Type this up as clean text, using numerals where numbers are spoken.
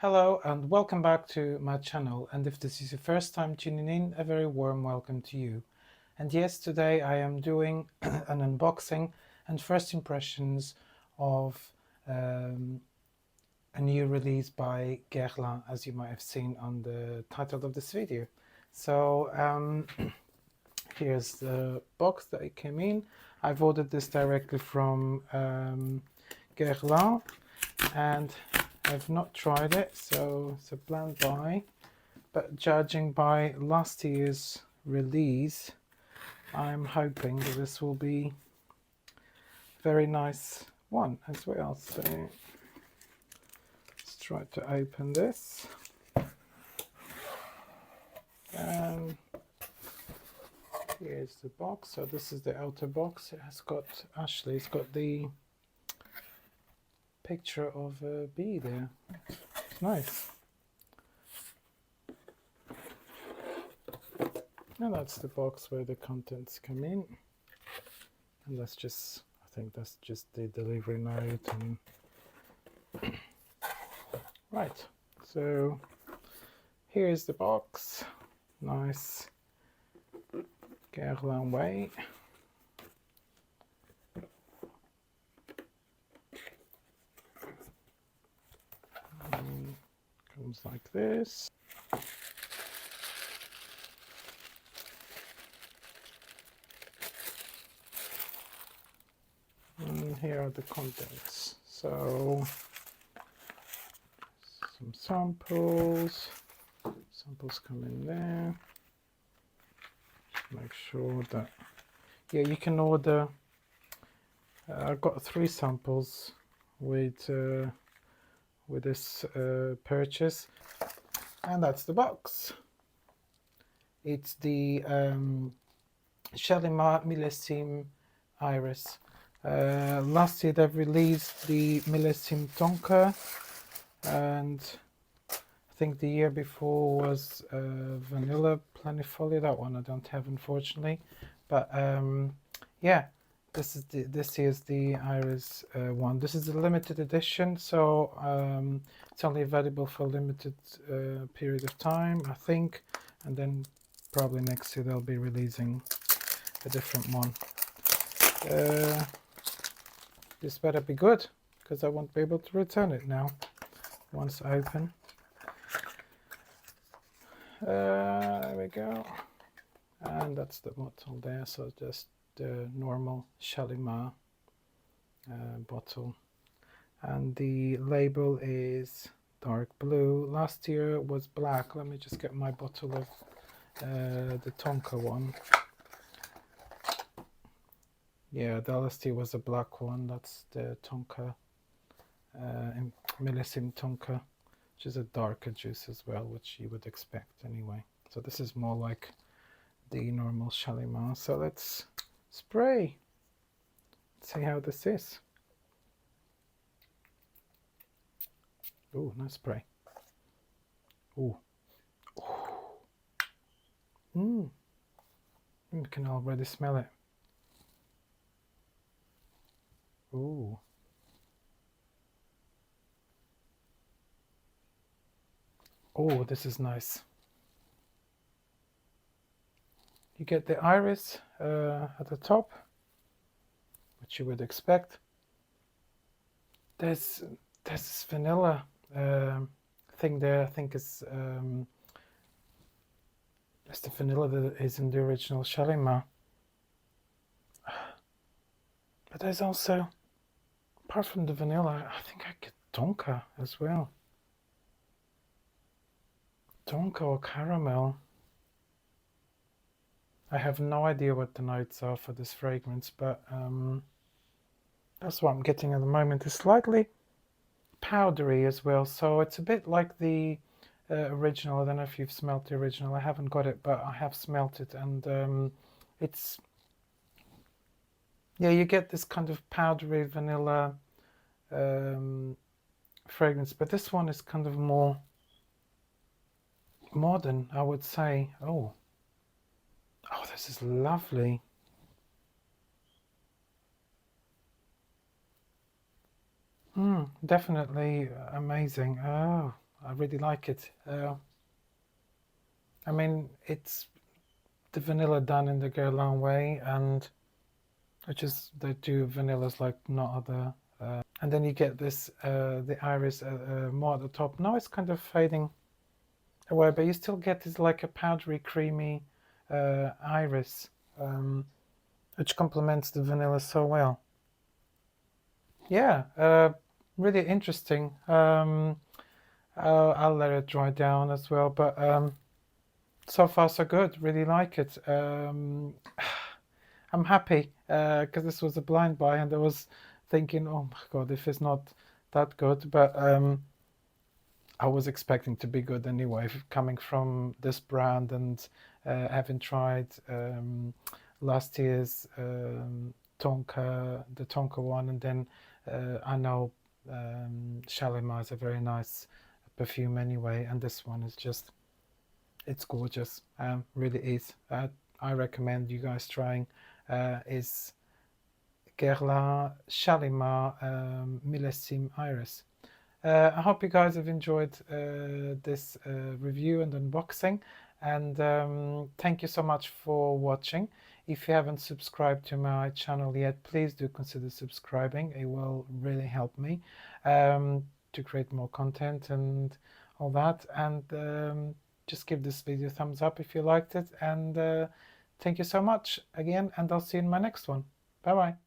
Hello and welcome back to my channel, and if this is your first time tuning in, a very warm welcome to you. And yes, today I am doing an unboxing and first impressions of a new release by Guerlain, as you might have seen on the title of this video. So here's the box that it came in. I've ordered this directly from Guerlain, and I've not tried it, so it's a blind buy, but judging by last year's release, I'm hoping that this will be a very nice one as well. So let's try to open this. And here's the box. So this is the outer box. It has got, actually it's got the picture of a bee there. It's nice. And that's the box where the contents come in. And that's just, I think that's just the delivery note. And right, so here's the box. Nice Guerlain way. Comes like this. And here are the contents. So some samples. Samples come in there. Just make sure that, yeah, you can order. I got 3 samples with this purchase, and that's the box. It's the Shalimar Millésime iris. Last year they've released the Millesime tonka, and I think the year before was vanilla planifolia. That one I don't have, unfortunately, but yeah, this is the iris one. This is a limited edition, so it's only available for a limited period of time, I think, and then probably next year they'll be releasing a different one. This better be good, because I won't be able to return it now once I open. There we go, and that's the bottle there. So just the normal Shalimar bottle, and the label is dark blue. Last year was black. Let me just get my bottle of the tonka one. Yeah, the last year was a black one. That's the tonka, Millesime tonka, which is a darker juice as well, which you would expect anyway. So this is more like the normal Shalimar. So let's spray. Let's see how this is. Ooh, nice spray. Ooh. You can already smell it. Ooh. Oh, this is nice. You get the iris at the top, which you would expect. There's this vanilla thing there. I think it's the vanilla that is in the original Shalimar. But there's also, apart from the vanilla, I think I get tonka as well. Tonka or caramel. I have no idea what the notes are for this fragrance, but that's what I'm getting at the moment. It's slightly powdery as well, so it's a bit like the original. I don't know if you've smelt the original. I haven't got it, but I have smelt it, and it's, yeah, you get this kind of powdery vanilla fragrance, but this one is kind of more modern, I would say. Oh, this is lovely. Definitely amazing. Oh, I really like it. I mean, it's the vanilla done in the Guerlain way, and which is they do vanillas like no other. And then you get this the iris more at the top. Now it's kind of fading away, but you still get this like a powdery, creamy iris, which complements the vanilla so well. Yeah, really interesting. I'll let it dry down as well, but so far so good. Really like it. I'm happy because this was a blind buy, and I was thinking, oh my god, if it's not that good, but I was expecting to be good anyway, coming from this brand and having tried last year's Tonka, the Tonka one, and then I know Shalimar is a very nice perfume anyway, and this one is just, it's gorgeous. Really is. I recommend you guys trying. Is Guerlain Shalimar Millésime Iris. I hope you guys have enjoyed this review and unboxing, and thank you so much for watching. If you haven't subscribed to my channel yet, please do consider subscribing. It will really help me to create more content and all that, and just give this video a thumbs up if you liked it, and thank you so much again, and I'll see you in my next one. Bye bye.